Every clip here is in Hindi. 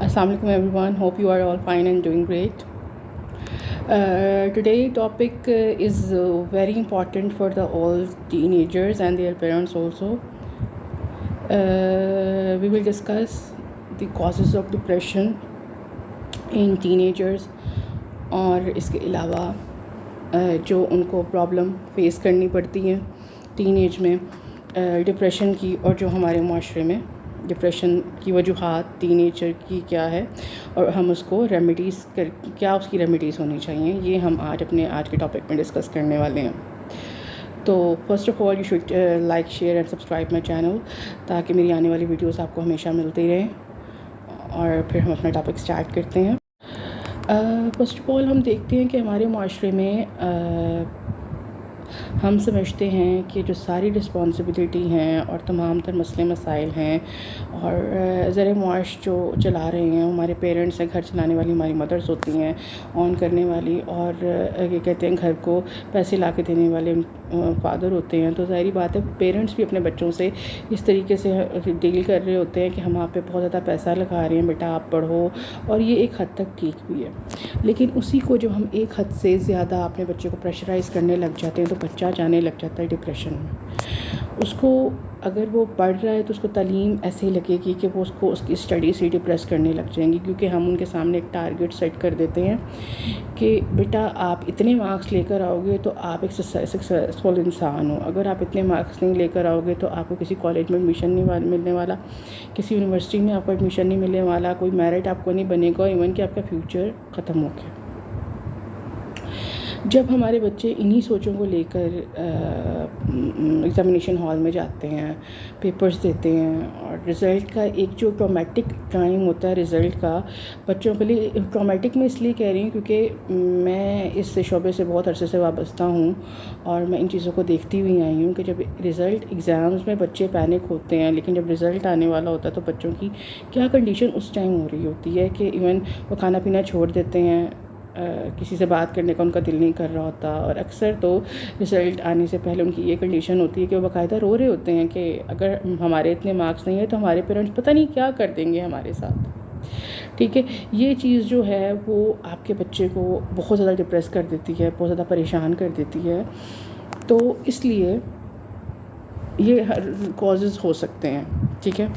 Assalamualaikum everyone. Hope you are all fine and doing great. Today topic is very important for the all teenagers and their parents also. We will discuss the causes of depression in teenagers और इसके अलावा जो उनको प्रॉब्लम फेस करनी पड़ती हैं टीनेज में डिप्रेशन की, और जो हमारे माशरे में डिप्रेशन की वजूहात टीनेजर की क्या है और हम उसको रेमेडीज़ कर क्या उसकी रेमेडीज़ होनी चाहिए, ये हम आज के टॉपिक में डिस्कस करने वाले हैं। तो first of all you should like share and subscribe my channel, ताकि मेरी आने वाली वीडियोस आपको हमेशा मिलती रहें। और फिर हम अपना टॉपिक स्टार्ट करते हैं। फर्स्ट ऑफ़ ऑल हम देखते हैं कि हमारे माशरे में हम समझते हैं कि जो सारी रिस्पॉन्सिबिलिटी हैं और तमाम तर मसले मसाइल हैं और ज़र मुआश जो चला रहे हैं हमारे पेरेंट्स हैं, घर चलाने वाली हमारी मदर्स होती हैं, ऑन करने वाली, और ये कहते हैं घर को पैसे ला के देने वाले फादर होते हैं। तो ज़ाहिर बात है पेरेंट्स भी अपने बच्चों से इस तरीके से डील कर रहे होते हैं कि हम आप पे बहुत ज़्यादा पैसा लगा रहे हैं, बेटा आप पढ़ो, और ये एक हद तक ठीक भी है। लेकिन उसी को जब हम एक हद से ज़्यादा अपने बच्चे को प्रेशराइज़ करने लग जाते हैं तो बच्चा जाने लग जाता है डिप्रेशन में। उसको अगर वो पढ़ रहा है तो उसको तालीम ऐसे ही लगेगी कि वो उसको उसकी स्टडी से डिप्रेस करने लग जाएंगी, क्योंकि हम उनके सामने एक टारगेट सेट कर देते हैं कि बेटा आप इतने मार्क्स लेकर आओगे तो आप एक सक्सेसफुल इंसान हो, अगर आप इतने मार्क्स नहीं लेकर आओगे तो आपको किसी कॉलेज में एडमिशन नहीं मिलने वाला, किसी यूनिवर्सिटी में आपको एडमिशन नहीं मिलने वाला, कोई मेरिट आपको नहीं बनेगा, इवन कि आपका फ्यूचर ख़त्म हो गया। जब हमारे बच्चे इन्हीं सोचों को लेकर एग्ज़ामिनेशन हॉल में जाते हैं, पेपर्स देते हैं, और रिज़ल्ट का एक जो ट्रॉमेटिक टाइम होता है रिज़ल्ट का बच्चों के लिए, ट्रॉमेटिक मैं इसलिए कह रही हूँ क्योंकि मैं इस शोबे से बहुत अरसे से वाबस्ता हूँ और मैं इन चीज़ों को देखती हुई आई हूँ कि जब रिज़ल्ट एग्ज़ाम्स में बच्चे पैनिक होते हैं, लेकिन जब रिज़ल्ट आने वाला होता है तो बच्चों की क्या कंडीशन उस टाइम हो रही होती है कि इवन वो खाना पीना छोड़ देते हैं, किसी से बात करने का उनका दिल नहीं कर रहा होता, और अक्सर तो रिज़ल्ट आने से पहले उनकी ये कंडीशन होती है कि वो बाकायदा रो रहे होते हैं कि अगर हमारे इतने मार्क्स नहीं है तो हमारे पेरेंट्स पता नहीं क्या कर देंगे हमारे साथ। ठीक है, ये चीज़ जो है वो आपके बच्चे को बहुत ज़्यादा डिप्रेस कर देती है, बहुत ज़्यादा परेशान कर देती है। तो इसलिए ये हर कॉजेज़ हो सकते हैं। ठीक है,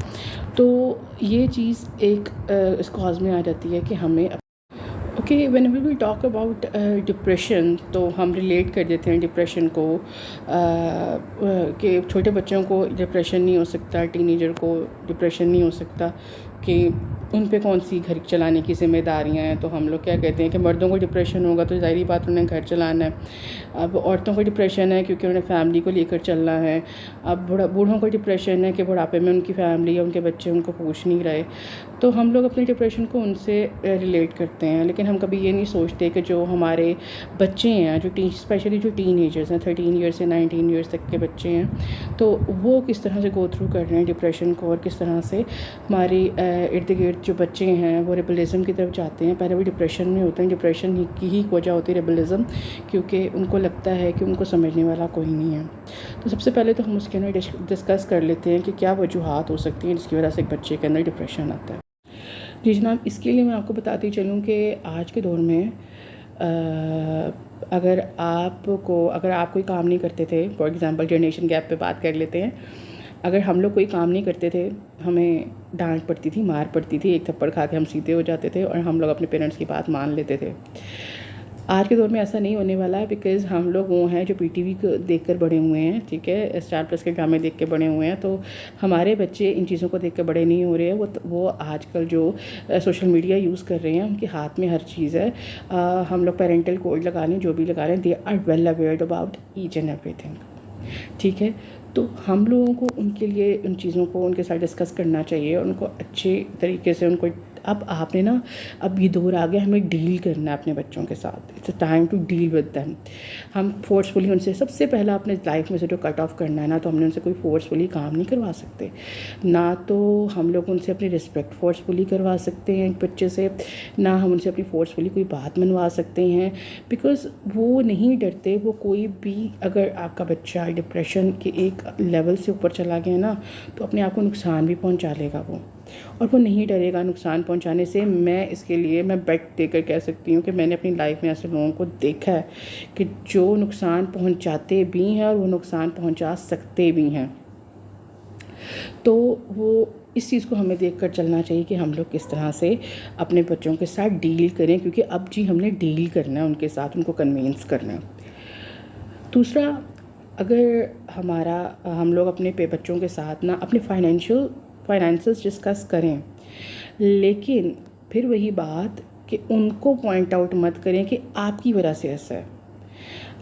तो ये चीज़ एक इस कॉज में आ जाती है कि हमें okay when we will talk about depression तो हम रिलेट कर देते हैं डिप्रेशन को कि छोटे बच्चों को डिप्रेशन नहीं हो सकता, टीनेजर को डिप्रेशन नहीं हो सकता, कि उन पे कौन सी घर चलाने की ज़िम्मेदारियाँ हैं। तो हम लोग क्या कहते हैं कि मर्दों को डिप्रेशन होगा तो ज़ाहिर बात उन्हें घर चलाना है। अब औरतों को डिप्रेशन है क्योंकि उन्हें फैमिली को लेकर चलना है। अब बूढ़ों को डिप्रेशन है कि बुढ़ापे में उनकी फैमिली या उनके बच्चे उनको पूछ नहीं रहे। तो हम लोग अपने डिप्रेशन को उनसे रिलेट करते हैं, लेकिन हम कभी ये नहीं सोचते कि जो हमारे बच्चे हैं, जो स्पेशली जो टीनेजर्स हैं, 13 ईयर्स से 19 ईयर्स तक के बच्चे हैं, तो वो किस तरह से गो थ्रू कर रहे हैं डिप्रेशन को, और किस तरह से हमारे इर्द गिर्द जो बच्चे हैं वो रेबलिज़म की तरफ जाते हैं। पहले वो डिप्रेशन में होते हैं, डिप्रेशन की ही वजह होती है रेबलिज़म, क्योंकि उनको लगता है कि उनको समझने वाला कोई नहीं है। तो सबसे पहले तो हम उसके अंदर डिस्कस कर लेते हैं कि क्या वजूहात हो सकती हैं जिसकी वजह से एक बच्चे के अंदर डिप्रेशन आता है। जी जनाब, इसके लिए मैं आपको बताती चलूँ कि आज के दौर में अगर आप कोई काम नहीं करते थे, फॉर एग्ज़ाम्पल जनरेशन गैप पे बात कर लेते हैं, अगर हम लोग कोई काम नहीं करते थे हमें डांट पड़ती थी, मार पड़ती थी, एक थप्पड़ खा के हम सीधे हो जाते थे और हम लोग अपने पेरेंट्स की बात मान लेते थे। आज के दौर में ऐसा नहीं होने वाला है, बिकॉज़ हम लोग वो हैं जो पीटीवी को देखकर बड़े हुए हैं। ठीक है, स्टार प्लस के ड्रामे देख के बड़े हुए हैं, तो हमारे बच्चे इन चीज़ों को देख के बड़े नहीं हो रहे हैं। वो आजकल जो सोशल मीडिया यूज़ कर रहे हैं उनके हाथ में हर चीज़ है। हम लोग पेरेंटल कोड लगा लें, जो भी लगा लें, they are well awared about each and everything. ठीक है, तो हम लोगों को उनके लिए उन चीज़ों को उनके साथ डिस्कस करना चाहिए, उनको अच्छे तरीके से उनको अब आपने ना अब ये दौर आ गया, हमें डील करना है अपने बच्चों के साथ। It's a time to deal with them. हम फोर्सफुली उनसे सबसे पहला अपने लाइफ में से जो कट ऑफ करना है ना, तो हमने उनसे कोई फोर्सफुली काम नहीं करवा सकते, ना तो हम लोग उनसे अपनी रिस्पेक्ट फोर्सफुली करवा सकते हैं बच्चे से, ना हम उनसे अपनी फोर्सफुली कोई बात मनवा सकते हैं, बिकॉज़ वो नहीं डरते। वो कोई भी, अगर आपका बच्चा डिप्रेशन के एक लेवल से ऊपर चला गया ना, तो अपने आप को नुकसान भी पहुंचा लेगा वो। और वो नहीं डरेगा नुकसान पहुंचाने से। मैं इसके लिए मैं बेट देकर कह सकती हूँ कि मैंने अपनी लाइफ में ऐसे लोगों को देखा है कि जो नुकसान पहुंचाते भी हैं और वो नुकसान पहुंचा सकते भी हैं। तो वो इस चीज़ को हमें देखकर चलना चाहिए कि हम लोग किस तरह से अपने बच्चों के साथ डील करें, क्योंकि अब जी हमने डील करना है उनके साथ, उनको कन्विंस करना है। दूसरा, अगर हम लोग अपने बच्चों के साथ ना अपने फाइनेंसेस डिस्कस करें, लेकिन फिर वही बात कि उनको पॉइंट आउट मत करें कि आपकी वजह से ऐसा है।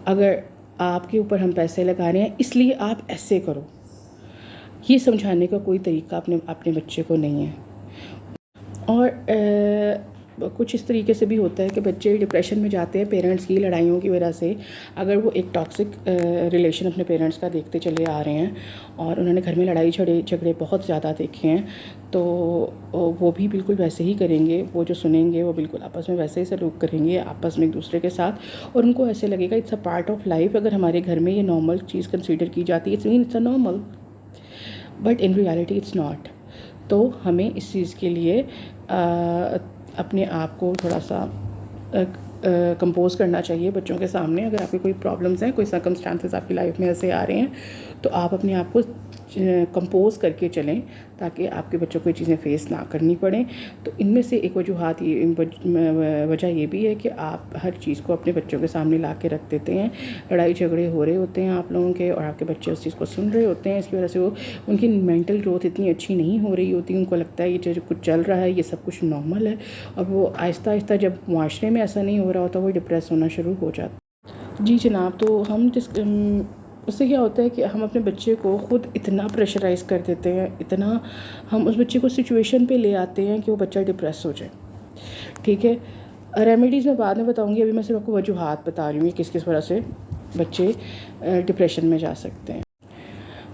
अगर आपके ऊपर हम पैसे लगा रहे हैं इसलिए आप ऐसे करो, ये समझाने का कोई तरीका अपने बच्चे को नहीं है। और कुछ इस तरीके से भी होता है कि बच्चे डिप्रेशन में जाते हैं पेरेंट्स की लड़ाइयों की वजह से। अगर वो एक टॉक्सिक रिलेशन अपने पेरेंट्स का देखते चले आ रहे हैं और उन्होंने घर में लड़ाई झगड़े बहुत ज़्यादा देखे हैं, तो वो भी बिल्कुल वैसे ही करेंगे। वो जो सुनेंगे वो बिल्कुल आपस में वैसे ही सलूक करेंगे आपस में एक दूसरे के साथ, और उनको ऐसे लगेगा it's a part of life. अगर हमारे घर में ये नॉर्मल चीज़ कंसीडर की जाती है, it's a normal, but in reality it's not. तो हमें इस चीज़ के लिए अपने आप को थोड़ा सा कंपोज करना चाहिए बच्चों के सामने। अगर आपके कोई प्रॉब्लम्स हैं, कोई सर्कमस्टांसेस आपकी लाइफ में ऐसे आ रहे हैं, तो आप अपने आप को कंपोज करके चलें ताकि आपके बच्चों को ये चीज़ें फेस ना करनी पड़ें। तो इनमें से एक वजह ये भी है कि आप हर चीज़ को अपने बच्चों के सामने ला के रख देते हैं। लड़ाई झगड़े हो रहे होते हैं आप लोगों के और आपके बच्चे उस चीज़ को सुन रहे होते हैं। इसकी वजह से वो उनकी मेंटल ग्रोथ इतनी अच्छी नहीं हो रही होती। उनको लगता है ये जो कुछ चल रहा है ये सब कुछ नॉर्मल है, और वो आहिस्ता आहिस्ता जब माशरे में ऐसा नहीं हो रहा होता वो डिप्रेस होना शुरू हो जाता। जी जनाब, तो उससे क्या होता है कि हम अपने बच्चे को ख़ुद इतना प्रेशराइज़ कर देते हैं, इतना हम उस बच्चे को सिचुएशन पे ले आते हैं कि वो बच्चा डिप्रेस हो जाए। ठीक है, रेमेडीज़ मैं बाद में बताऊंगी, अभी मैं सिर्फ आपको वजूहात बता रही हूँ किस किस वजह से बच्चे डिप्रेशन में जा सकते हैं।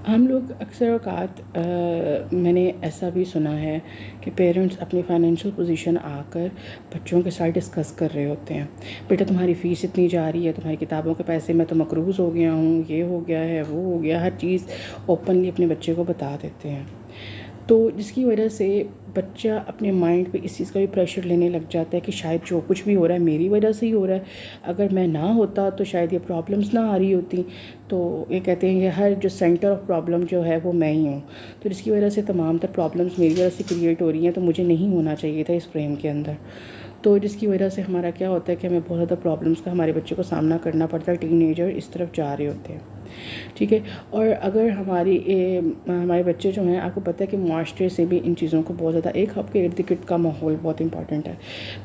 हम लोग अक्सर औकात मैंने ऐसा भी सुना है कि पेरेंट्स अपनी फाइनेंशियल पोजीशन आकर बच्चों के साथ डिस्कस कर रहे होते हैं। बेटा तुम्हारी फ़ीस इतनी जा रही है, तुम्हारी किताबों के पैसे, मैं तो मकरूज़ हो गया हूँ, ये हो गया है, वो हो गया, हर चीज़ ओपनली अपने बच्चे को बता देते हैं। तो जिसकी वजह से बच्चा अपने माइंड पे इस चीज़ का भी प्रेशर लेने लग जाता है कि शायद जो कुछ भी हो रहा है मेरी वजह से ही हो रहा है, अगर मैं ना होता तो शायद ये प्रॉब्लम्स ना आ रही होती। तो ये कहते हैं कि हर जो सेंटर ऑफ प्रॉब्लम जो है वो मैं ही हूँ, तो जिसकी वजह से तमाम तर प्रॉब्लम्स मेरी वजह से क्रिएट हो रही हैं, तो मुझे नहीं होना चाहिए था इस फ्रेम के अंदर। तो जिसकी वजह से हमारा क्या होता है कि हमें बहुत ज़्यादा प्रॉब्लम्स का हमारे बच्चे को सामना करना पड़ता है। टीनेजर इस तरफ जा रहे होते हैं, ठीक है। और अगर हमारे बच्चे जो हैं, आपको पता है कि माशरे से भी इन चीज़ों को बहुत ज़्यादा, एक आपके इर्द गिर्द का माहौल बहुत इंपॉर्टेंट है।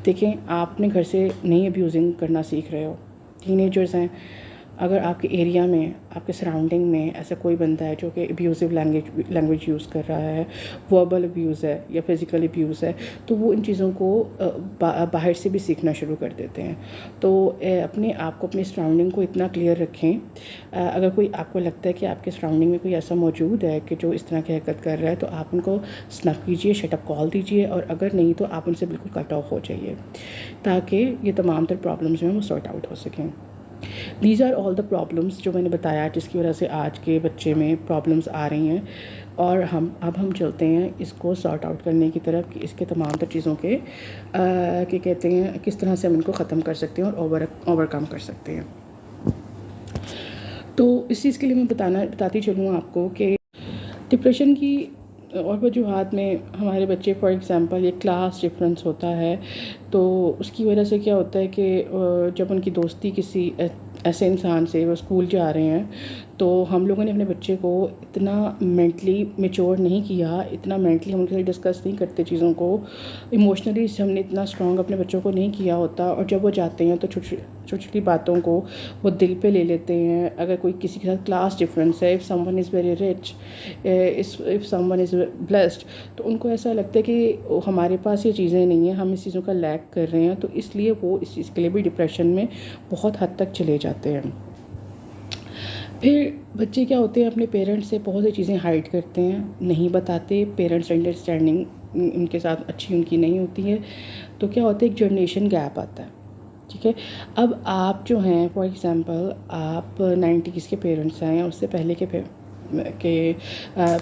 देखें, आप अपने घर से नहीं अब्यूजिंग करना सीख रहे हो, टीनेजर्स हैं, अगर आपके एरिया में, आपके सराउंडिंग में ऐसा कोई बंदा है जो कि अब्यूज़िव लैंग्वेज यूज़ कर रहा है, वर्बल अब्यूज़ है या फिज़िकल अब्यूज़ है, तो वो इन चीज़ों को बाहर से भी सीखना शुरू कर देते हैं। तो अपने आप को, अपने सराउंडिंग को इतना क्लियर रखें। अगर कोई आपको लगता है कि आपके सराउंडिंग में कोई ऐसा मौजूद है कि जो इस तरह की हरकत कर रहा है, तो आप उनको स्नप कीजिए, शटअप कॉल दीजिए, और अगर नहीं तो आप उनसे बिल्कुल कट ऑफ हो जाइए, ताकि ये तमाम तर प्रॉब्लम्स जो हैं वो सॉर्ट आउट हो सकें। These are all the problems जो मैंने बताया जिसकी वजह से आज के बच्चे में प्रॉब्लम्स आ रही हैं, और हम चलते हैं इसको सॉर्ट आउट करने की तरफ कि इसके तमाम तर चीज़ों के क्या कहते हैं, किस तरह से हम इनको ख़त्म कर सकते हैं और ओवरकम कर सकते हैं। तो इस चीज़ के लिए मैं बताती चलूँ आपको कि डिप्रेशन की और वजूहात में हमारे बच्चे, फॉर एग्ज़ाम्पल, ये क्लास डिफरेंस होता है, तो उसकी वजह से क्या होता है कि जब उनकी दोस्ती किसी ऐसे इंसान से, वो स्कूल जा रहे हैं, तो हम लोगों ने अपने बच्चे को इतना मेंटली मैच्योर नहीं किया, इतना मेंटली हम उनके साथ डिस्कस नहीं करते चीज़ों को, इमोशनली हमने इतना स्ट्रॉन्ग अपने बच्चों को नहीं किया होता, और जब वो जाते हैं तो छोटी छोटी बातों को वो दिल पे ले लेते हैं। अगर कोई किसी के साथ क्लास डिफरेंस है, if someone is very rich, if someone is blessed, तो उनको ऐसा लगता है कि हमारे पास ये चीज़ें नहीं हैं, हम इस चीज़ों का लैक कर रहे हैं, तो इसलिए वो इस चीज़ के लिए भी डिप्रेशन में बहुत हद तक चले जाते हैं। फिर बच्चे क्या होते हैं, अपने पेरेंट्स से बहुत सी चीज़ें हाइड करते हैं, नहीं बताते, पेरेंट्स अंडरस्टैंडिंग उनके साथ अच्छी उनकी नहीं होती है, तो क्या होता है, एक जनरेशन गैप आता है, ठीक है। अब आप जो हैं, फॉर एग्ज़ाम्पल, आप 90s के पेरेंट्स हैं या उससे पहले के के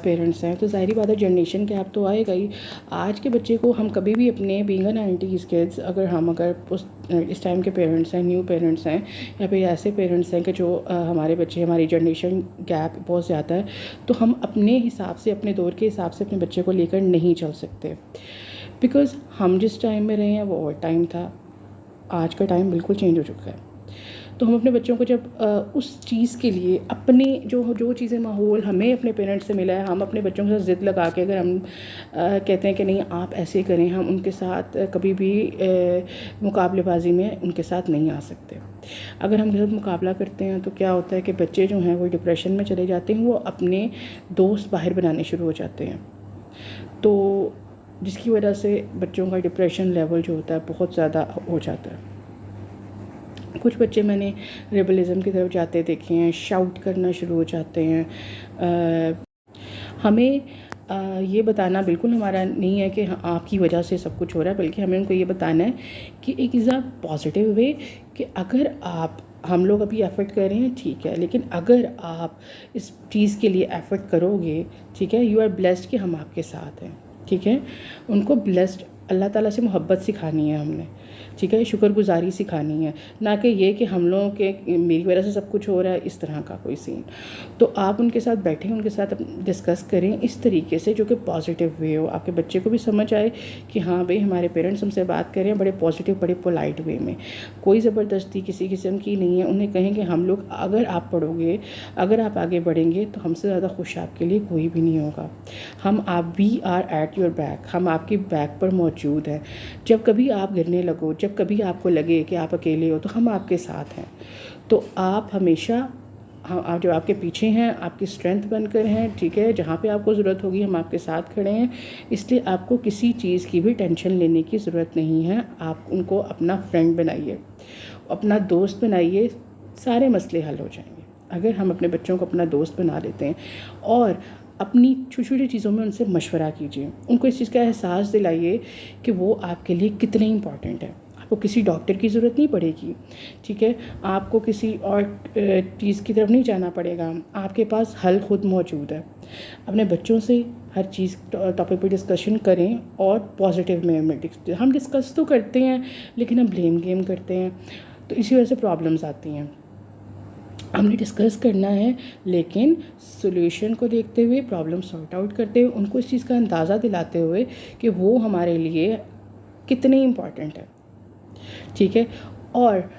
पेरेंट्स हैं, तो ज़ाहिर बात है जनरेशन गैप तो आएगा ही। आज के बच्चे को हम कभी भी अपने बीइंग अ 90s किड्स, अगर उस इस टाइम के पेरेंट्स हैं, न्यू पेरेंट्स हैं, या फिर ऐसे पेरेंट्स हैं कि जो हमारे बच्चे, हमारी जनरेशन गैप बहुत ज़्यादा है, तो हम अपने हिसाब से, अपने दौर के हिसाब से अपने बच्चे को लेकर नहीं चल सकते। बिकॉज़ हम जिस टाइम में रहे हैं वो और टाइम था, आज का टाइम बिल्कुल चेंज हो चुका है। तो हम अपने बच्चों को जब उस चीज़ के लिए अपने जो चीज़ें माहौल हमें अपने पेरेंट्स से मिला है, हम अपने बच्चों के साथ ज़िद लगा के अगर हम कहते हैं कि नहीं आप ऐसे करें, हम उनके साथ कभी भी मुकाबलेबाजी में उनके साथ नहीं आ सकते। अगर हम उनके साथ मुकाबला करते हैं तो क्या होता है कि बच्चे जो हैं वो डिप्रेशन में चले जाते हैं, वो अपने दोस्त बाहर बनाने शुरू हो जाते हैं, तो जिसकी वजह से बच्चों का डिप्रेशन लेवल जो होता है बहुत ज़्यादा हो जाता है। कुछ बच्चे मैंने रेबलिज़म की तरफ जाते देखे हैं, शाउट करना शुरू हो जाते हैं। हमें ये बताना बिल्कुल हमारा नहीं है कि आपकी वजह से सब कुछ हो रहा है, बल्कि हमें उनको ये बताना है कि एक इज़ अ पॉजिटिव वे कि अगर हम लोग अभी एफ़र्ट कर रहे हैं ठीक है, लेकिन अगर आप इस चीज़ के लिए एफ़र्ट करोगे, ठीक है, यू आर ब्लेस्ड कि हम आपके साथ हैं, ठीक है। उनको ब्लेस्ड, अल्लाह ताला से मोहब्बत सिखानी है हमने, ठीक है, शुक्रगुजारी सिखानी है, ना कि ये कि हम लोगों के मेरी वजह से सब कुछ हो रहा है, इस तरह का कोई सीन। तो आप उनके साथ बैठें, उनके साथ डिस्कस करें इस तरीके से जो कि पॉजिटिव वे हो, आपके बच्चे को भी समझ आए कि हाँ भाई हमारे पेरेंट्स हमसे बात करें बड़े पॉजिटिव, बड़े पोलाइट वे में, कोई ज़बरदस्ती किसी किस्म की नहीं है। उन्हें कहें कि हम लोग, अगर आप पढ़ोगे, अगर आप आगे बढ़ेंगे तो हमसे ज़्यादा खुश आपके लिए कोई भी नहीं होगा। आप we are at your back, हम आपकी बैक पर मौजूद हैं। जब कभी आप गिरने लगो, जब कभी आपको लगे कि आप अकेले हो, तो हम आपके साथ हैं। तो आप हमेशा, आप जो आपके पीछे हैं, आपकी स्ट्रेंथ बनकर हैं, ठीक है, जहाँ पे आपको ज़रूरत होगी हम आपके साथ खड़े हैं। इसलिए आपको किसी चीज़ की भी टेंशन लेने की ज़रूरत नहीं है। आप उनको अपना फ्रेंड बनाइए, अपना दोस्त बनाइए, सारे मसले हल हो जाएंगे अगर हम अपने बच्चों को अपना दोस्त बना लेते हैं। और अपनी छोटी छोटी चीज़ों में उनसे मशवरा कीजिए, उनको इस चीज़ का एहसास दिलाइए कि वो आपके लिए कितने इम्पॉर्टेंट है। आपको किसी डॉक्टर की ज़रूरत नहीं पड़ेगी, ठीक है, आपको किसी और चीज़ की तरफ नहीं जाना पड़ेगा, आपके पास हल खुद मौजूद है। अपने बच्चों से हर चीज़ टॉपिक पे डिस्कशन करें और पॉजिटिव में हम डिस्कस तो करते हैं लेकिन हम ब्लेम गेम करते हैं, तो इसी वजह से प्रॉब्लम्स आती हैं। हमने डिस्कस करना है लेकिन सॉल्यूशन को देखते हुए, प्रॉब्लम सॉर्ट आउट करते हुए, उनको इस चीज़ का अंदाज़ा दिलाते हुए कि वो हमारे लिए कितने इम्पॉर्टेंट है, ठीक है। और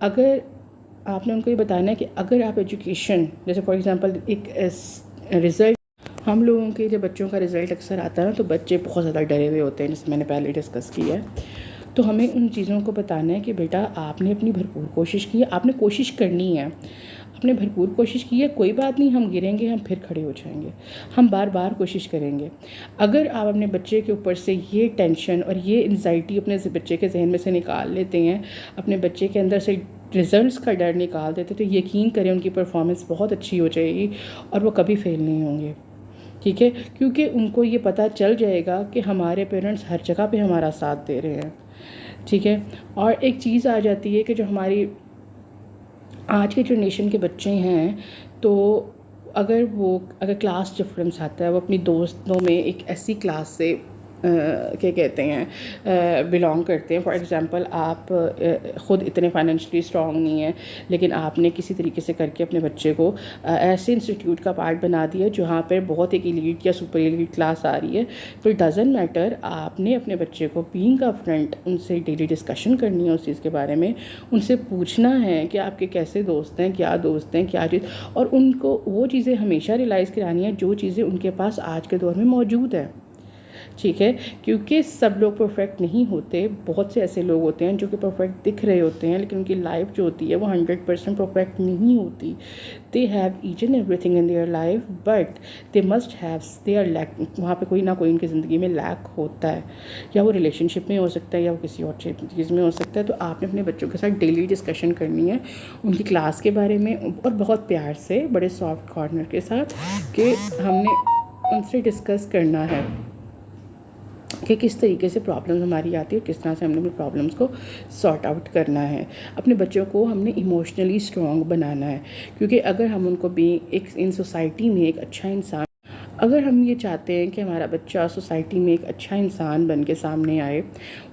अगर आपने उनको ये बताना है कि अगर आप एजुकेशन, जैसे फॉर एग्जांपल एक रिज़ल्ट, हम लोगों के जब बच्चों का रिज़ल्ट अक्सर आता है ना तो बच्चे बहुत ज़्यादा डरे हुए होते हैं, जैसे मैंने पहले डिस्कस किया है। तो हमें उन चीज़ों को बताना है कि बेटा आपने अपनी भरपूर कोशिश की है, आपने कोशिश करनी है, आपने भरपूर कोशिश की है, कोई बात नहीं, हम गिरेंगे, हम फिर खड़े हो जाएंगे, हम बार बार कोशिश करेंगे। अगर आप अपने बच्चे के ऊपर से ये टेंशन और ये एंजाइटी अपने बच्चे के जहन में से निकाल लेते हैं, अपने बच्चे के अंदर से रिज़ल्ट्स का डर निकाल देते, तो यकीन करें उनकी परफॉर्मेंस बहुत अच्छी हो जाएगी और वो कभी फेल नहीं होंगे, ठीक है। क्योंकि उनको ये पता चल जाएगा कि हमारे पेरेंट्स हर जगह पे हमारा साथ दे रहे हैं, ठीक है। और एक चीज़ आ जाती है कि जो हमारी आज के जनरेशन के बच्चे हैं, तो अगर क्लास डिफरेंस आता है, वो अपनी दोस्तों में एक ऐसी क्लास से क्या कहते हैं बिलोंग करते हैं। फॉर एग्ज़ाम्पल आप ख़ुद इतने फाइनेंशियली स्ट्रॉन्ग नहीं हैं, लेकिन आपने किसी तरीके से करके अपने बच्चे को ऐसे इंस्टीट्यूट का पार्ट बना दिया जहाँ पर बहुत एक एलीट या सुपर एलीट क्लास आ रही है। तो इट डज़न्ट मैटर, आपने अपने बच्चे को बीइंग अ फ्रेंड उनसे डेली डिस्कशन करनी है उस चीज़ के बारे में, उनसे पूछना है कि आपके कैसे दोस्त हैं, क्या दोस्त हैं, क्या चीज़, और उनको वो चीज़ें हमेशा रियलाइज़ करानी है जो चीज़ें उनके पास आज के दौर में मौजूद है, ठीक है। क्योंकि सब लोग परफेक्ट नहीं होते, बहुत से ऐसे लोग होते हैं जो कि परफेक्ट दिख रहे होते हैं, लेकिन उनकी लाइफ जो होती है वो 100% परफेक्ट नहीं होती। They have each and everything in their life, but they must have their lack, वहाँ पे कोई ना कोई उनकी ज़िंदगी में लैक होता है, या वो रिलेशनशिप में हो सकता है या वो किसी और चीज़ में हो सकता है। तो आपने अपने बच्चों के साथ डेली डिस्कशन करनी है उनकी क्लास के बारे में, और बहुत प्यार से, बड़े सॉफ्ट कॉर्नर के साथ, कि हमने उनसे डिस्कस करना है कि किस तरीके से प्रॉब्लम हमारी आती है और किस तरह से हमने अपनी प्रॉब्लम्स को सॉर्ट आउट करना है। अपने बच्चों को हमने इमोशनली स्ट्रॉन्ग बनाना है, क्योंकि अगर हम उनको भी एक इन सोसाइटी में एक अच्छा इंसान, अगर हम ये चाहते हैं कि हमारा बच्चा सोसाइटी में एक अच्छा इंसान बन के सामने आए,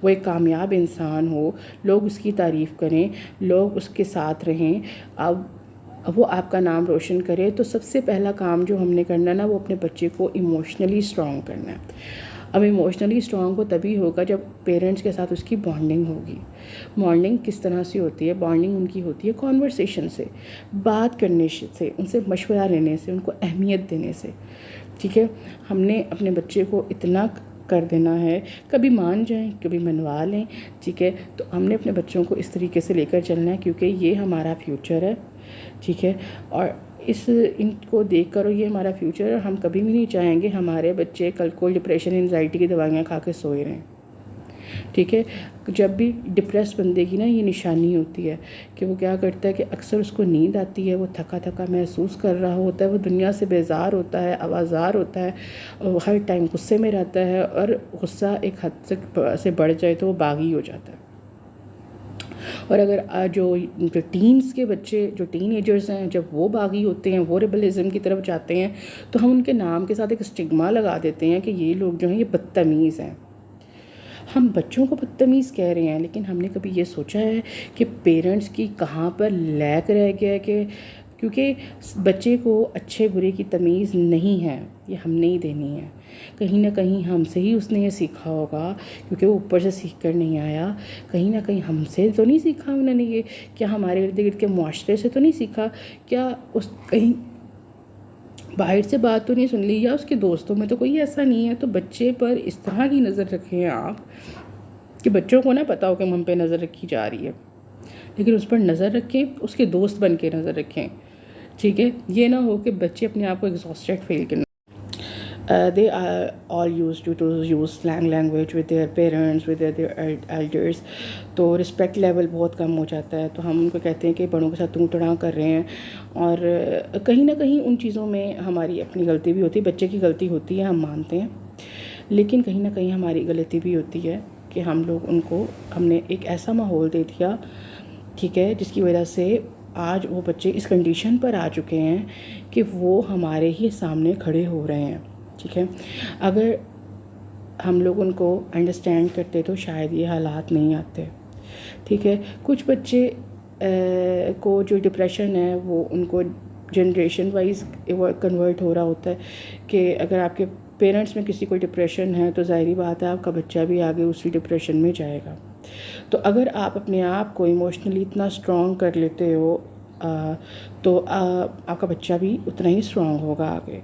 वो एक कामयाब इंसान हो, लोग उसकी तारीफ़ करें, लोग उसके साथ रहें, अब वो आपका नाम रोशन करे, तो सबसे पहला काम जो हमने करना है ना, वो अपने बच्चे को इमोशनली स्ट्रॉन्ग करना है। अब इमोशनली स्ट्रॉन्ग वो तभी होगा जब पेरेंट्स के साथ उसकी बॉन्डिंग होगी। बॉन्डिंग किस तरह से होती है? बॉन्डिंग उनकी होती है कॉन्वर्सेशन से, बात करने से, उनसे मशवरा लेने से, उनको अहमियत देने से। ठीक है, हमने अपने बच्चे को इतना कर देना है, कभी मान जाएं, कभी मनवा लें। ठीक है, तो हमने अपने बच्चों को इस तरीके से लेकर चलना है, क्योंकि ये हमारा फ्यूचर है। ठीक है, और इनको देख कर, ये हमारा फ्यूचर है, हम कभी भी नहीं चाहेंगे हमारे बच्चे कल को डिप्रेशन एंजाइटी की दवाइयाँ खा के सोए रहें। ठीक है, जब भी डिप्रेस बंदे की ना ये निशानी होती है कि वो क्या करता है कि अक्सर उसको नींद आती है, वो थका थका महसूस कर रहा होता है, वो दुनिया से बेजार होता है, आवाज़ार होता है, हर टाइम गुस्से में रहता है, और गुस्सा एक हद तक से बढ़ जाए तो वो बागी हो जाता है। और अगर जो टीन्स के बच्चे, जो टीनेजर्स हैं, जब वो बागी होते हैं, वो रेबलिज्म की तरफ जाते हैं, तो हम उनके नाम के साथ एक स्टिग्मा लगा देते हैं कि ये लोग जो हैं ये बदतमीज़ हैं। हम बच्चों को बदतमीज़ कह रहे हैं, लेकिन हमने कभी ये सोचा है कि पेरेंट्स की कहाँ पर लैक रह गया है? कि क्योंकि बच्चे को अच्छे बुरे की तमीज़ नहीं है, ये हमने ही देनी है। कहीं ना कहीं हमसे ही उसने ये सीखा होगा, क्योंकि वो ऊपर से सीख कर नहीं आया। कहीं ना कहीं हमसे तो नहीं सीखा उन्होंने ये, क्या हमारे इर्द गिर्द के मुआशरे से तो नहीं सीखा, क्या उस कहीं बाहर से बात तो नहीं सुन ली, या उसके दोस्तों में तो कोई ऐसा नहीं है। तो बच्चे पर इस तरह की नज़र रखें आप कि बच्चों को ना पता हो कि हम पे नज़र रखी जा रही है, लेकिन उस पर नज़र रखें, उसके दोस्त बन के नज़र रखें। ठीक है, ये ना हो कि बच्चे अपने आप को एग्जॉस्टेड फील करें। They are all used to use slang language with their parents, with their elders, तो रिस्पेक्ट लेवल बहुत कम हो जाता है। तो हम उनको कहते हैं कि बड़ों के साथ तू तड़ा कर रहे हैं, और कहीं ना कहीं उन चीज़ों में हमारी अपनी गलती भी होती है। बच्चे की गलती होती है, हम मानते हैं, लेकिन कहीं ना कहीं हमारी गलती भी होती है कि हमने एक ऐसा माहौल दे दिया, ठीक है, जिसकी वजह से आज वो बच्चे इस कंडीशन पर आ चुके हैं कि वो हमारे ही सामने खड़े हो रहे हैं। ठीक है, अगर हम लोग उनको अंडरस्टैंड करते तो शायद ये हालात नहीं आते। ठीक है, कुछ बच्चे को जो डिप्रेशन है वो उनको जनरेशन वाइज कन्वर्ट हो रहा होता है कि अगर आपके पेरेंट्स में किसी को डिप्रेशन है तो ज़ाहिरी बात है आपका बच्चा भी आगे उसी डिप्रेशन में जाएगा। तो अगर आप अपने आप को इमोशनली इतना स्ट्रॉन्ग कर लेते हो तो आपका बच्चा भी उतना ही स्ट्रॉन्ग होगा आगे।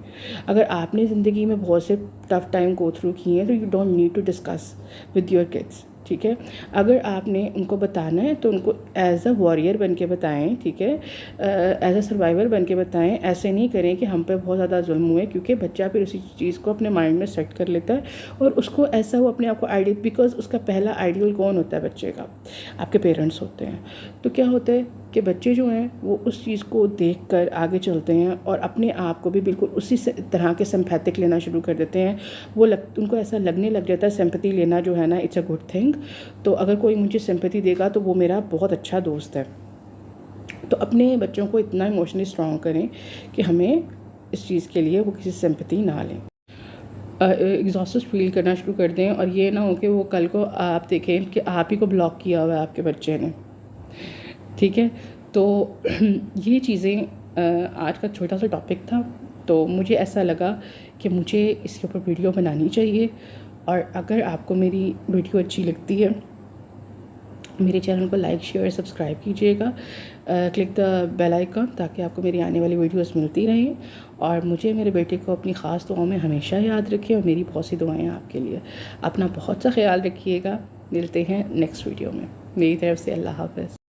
अगर आपने ज़िंदगी में बहुत से टफ़ टाइम गो थ्रू किए हैं तो you don't need to discuss with your kids. ठीक है, अगर आपने उनको बताना है तो उनको एज अ वॉरियर बन के बताएं। ठीक है, एज अ सर्वाइवर बन के बताएं। ऐसे नहीं करें कि हम पे बहुत ज़्यादा जुल्म हुए, क्योंकि बच्चा फिर उसी चीज़ को अपने माइंड में सेट कर लेता है और उसको ऐसा वो अपने आप को आइडियल, बिकॉज उसका पहला आइडियल कौन होता है बच्चे का? आपके पेरेंट्स होते हैं। तो क्या होता है कि बच्चे जो हैं वो उस चीज़ को देखकर आगे चलते हैं और अपने आप को भी बिल्कुल उसी तरह के सिंपैथिक लेना शुरू कर देते हैं। उनको ऐसा लगने लग जाता है सिंपैथी लेना जो है ना, इट्स अ गुड थिंग। तो अगर कोई मुझे सिंपैथी देगा तो वो मेरा बहुत अच्छा दोस्त है। तो अपने बच्चों को इतना इमोशनली स्ट्रॉन्ग करें कि हमें इस चीज़ के लिए वो किसी सिंपैथी ना लें, एग्जॉस्टेड फील करना शुरू कर दें। और ये ना हो कि वो कल को आप देखें कि आप ही को ब्लॉक किया हुआ है आपके बच्चे ने। ठीक है, तो ये चीज़ें आज का छोटा सा टॉपिक था, तो मुझे ऐसा लगा कि मुझे इसके ऊपर वीडियो बनानी चाहिए। और अगर आपको मेरी वीडियो अच्छी लगती है, मेरे चैनल को लाइक शेयर सब्सक्राइब कीजिएगा, क्लिक द बेल आइकन, ताकि आपको मेरी आने वाली वीडियोस मिलती रहें। और मुझे मेरे बेटे को अपनी ख़ास दुआओं में हमेशा याद रखें, और मेरी बहुत सी दुआएं आपके लिए। अपना बहुत सा ख्याल रखिएगा। मिलते हैं नेक्स्ट वीडियो में। मेरी तरफ से अल्लाह हाफ़िज़।